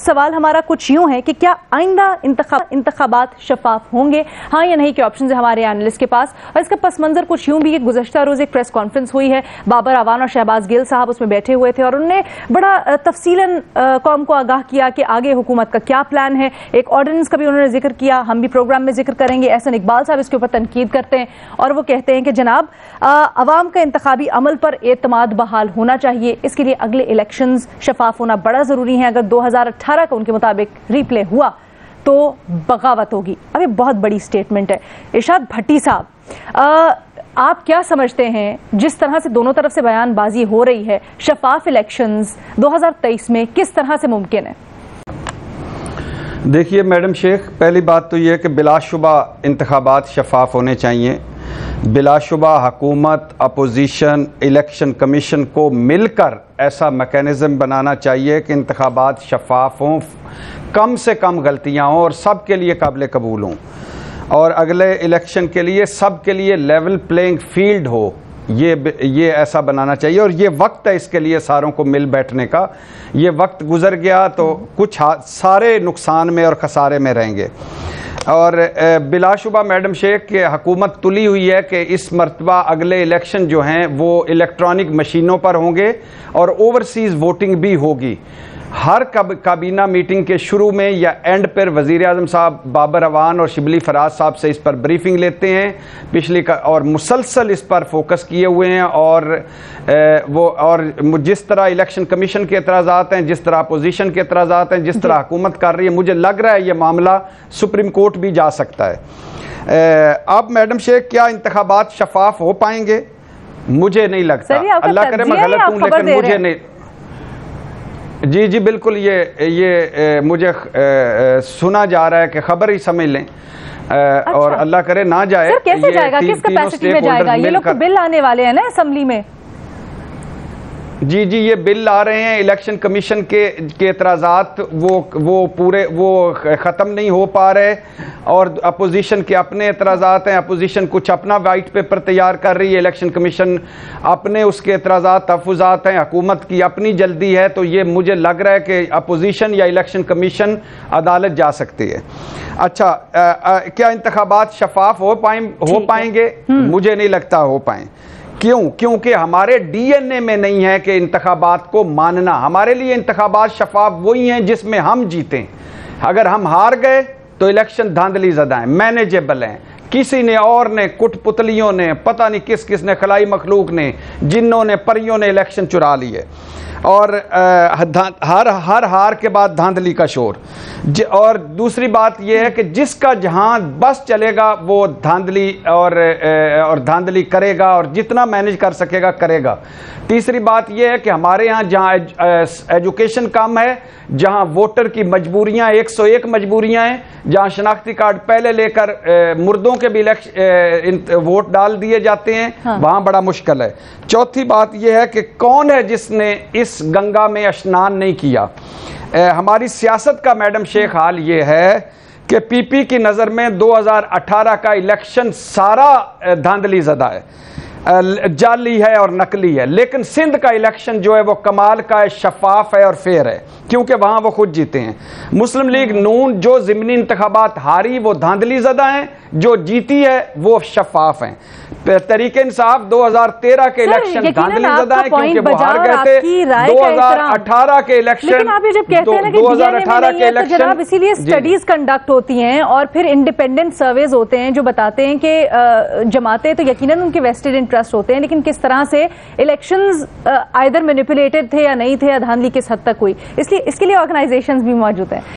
सवाल हमारा कुछ यूं है कि क्या आइंदा इंतखाबात शफाफ होंगे, हाँ या नहीं के ऑप्शन है हमारे एनालिस्ट के पास। और इसका पस मंजर कुछ यूं भी, गुज़श्ता रोज एक प्रेस कॉन्फ्रेंस हुई है, बाबर अवान और शहबाज गिल साहब उसमें बैठे हुए थे और उन्होंने बड़ा तफसीलन कौम को आगाह किया कि आगे हुकूमत का क्या प्लान है। एक ऑर्डिनेंस का भी उन्होंने जिक्र किया, हम भी प्रोग्राम में जिक्र करेंगे। एहसन इकबाल साहब इसके ऊपर तनकीद करते हैं और वो कहते हैं कि जनाब अवाम का इंतखाबी अमल पर एतमाद बहाल होना चाहिए, इसके लिए अगले इलेक्शंस शफाफ होना बड़ा जरूरी है। अगर 2018 का उनके मुताबिक रीप्ले हुआ तो बगावत होगी। अब ये बहुत बड़ी स्टेटमेंट है। इरशाद भट्टी साहब, आप क्या समझते हैं, जिस तरह से दोनों तरफ से बयानबाजी हो रही है, शफाफ इलेक्शंस 2023 में किस तरह से मुमकिन है? देखिए मैडम शेख, पहली बात तो यह है कि बिलाशुबा इंतखाबात शफाफ होने चाहिए। बिलाशुबा हुकूमत, अपोजिशन, इलेक्शन कमीशन को मिलकर ऐसा मैकेनिज़्म बनाना चाहिए कि इंतखाबात शफाफ हों, कम से कम गलतियाँ हों और सब के लिए काबिल कबूल हों, और अगले इलेक्शन के लिए सब के लिए लेवल प्लेइंग फील्ड हो। ये ऐसा बनाना चाहिए और ये वक्त है इसके लिए सारों को मिल बैठने का। ये वक्त गुजर गया तो कुछ सारे नुकसान में और खसारे में रहेंगे। और बिलाशुबा मैडम शेख की हुकूमत तुली हुई है कि इस मरतबा अगले इलेक्शन जो हैं वो इलेक्ट्रॉनिक मशीनों पर होंगे और ओवरसीज़ वोटिंग भी होगी। हर काबीना मीटिंग के शुरू में या एंड पर वज़ीर आज़म साहब बाबर अवान और शिबली फराज साहब से इस पर ब्रीफिंग लेते हैं पिछली और मुसलसल इस पर फोकस किए हुए हैं। और जिस तरह इलेक्शन कमीशन के एतराज़ात हैं, जिस तरह अपोजिशन के एतराज़ात हैं, जिस तरह हुकूमत कर रही है, मुझे लग रहा है ये मामला सुप्रीम कोर्ट भी जा सकता है। अब मैडम शेख, क्या इंतखाबात शफाफ हो पाएंगे? मुझे नहीं लगता, अल्लाह करे मैं गलत हूँ, लेकिन मुझे नहीं। जी बिल्कुल, ये मुझे सुना जा रहा है कि खबर ही समझ लें। अच्छा। और अल्लाह करे ना जाए। सर कैसे जाएगा, किस कैपेसिटी में जाएगा? ये लोग बिल आने वाले हैं ना असेंबली में। जी ये बिल आ रहे हैं। इलेक्शन कमीशन के एतराज़ात वो पूरे ख़त्म नहीं हो पा रहे और अपोजिशन के अपने एतराज़ात हैं। अपोजिशन कुछ अपना वाइट पेपर तैयार कर रही है, इलेक्शन कमीशन अपने उसके एतराज़ात तहफ़्फ़ुज़ात हैं, हुकूमत की अपनी जल्दी है। तो ये मुझे लग रहा है कि अपोजिशन या इलेक्शन कमीशन अदालत जा सकती है। अच्छा, क्या इंतखाबात शफाफ हो पाएंगे? मुझे नहीं लगता हो पाएँ। क्यों? क्योंकि हमारे डीएनए में नहीं है कि इंतखाबात को मानना। हमारे लिए इंतखाबात शफाफ वही हैं जिसमें हम जीतें। अगर हम हार गए तो इलेक्शन धांधली ज़दा हैं, मैनेजेबल हैं। किसी ने और ने, कुटपुतलियों ने, पता नहीं किस किस ने, खलाई मखलूक ने, जिन्नों ने, परियों ने इलेक्शन चुरा लिए। और हर हार के बाद धांधली का शोर। और दूसरी बात यह है कि जिसका जहां बस चलेगा वो धांधली और धांधली करेगा और जितना मैनेज कर सकेगा करेगा। तीसरी बात यह है कि हमारे यहाँ जहाँ एजुकेशन कम है, जहाँ वोटर की मजबूरियाँ 101 मजबूरियाँ हैं, जहाँ शनाख्ती कार्ड पहले लेकर मुर्दों के भी वोट डाल दिए जाते हैं, हाँ। वहाँ बड़ा मुश्किल है। चौथी बात यह है कि कौन है जिसने इस गंगा में स्नान नहीं किया। हमारी सियासत का मैडम शेख हाल ये है कि पीपी की नज़र में 2018 का इलेक्शन सारा धांधली ज़दा है, जाली है और नकली है। लेकिन सिंध का इलेक्शन जो है वो कमाल का है, शफाफ है और फेयर है, क्योंकि वहां वो खुद जीते हैं। मुस्लिम लीग नून जो ज़िमनी इंतखाबात हारी वो धांधली ज़दा हैं, जो जीती है वो शफाफ हैं। तरीके इंसाफ 2013 के इलेक्शन धांधली ज़दा है क्योंकि वो हार गए थे। 2018 के इलेक्शन, लेकिन आप ये जब कहते हैं ना कि 2018 के इलेक्शन, जनाब इसीलिए स्टडीज कंडक्ट होती हैं और फिर इंडिपेंडेंट सर्वेज होते हैं जो बताते हैं कि जमाते तो यकीनन उनके वेस्टेड इंटरेस्ट होते हैं, लेकिन किस तरह से इलेक्शंस आइदर मैनिपुलेटेड थे या नहीं थे या धांधली किस हद तक हुई, इसलिए इसके लिए ऑर्गेनाइजेशंस भी मौजूद हैं।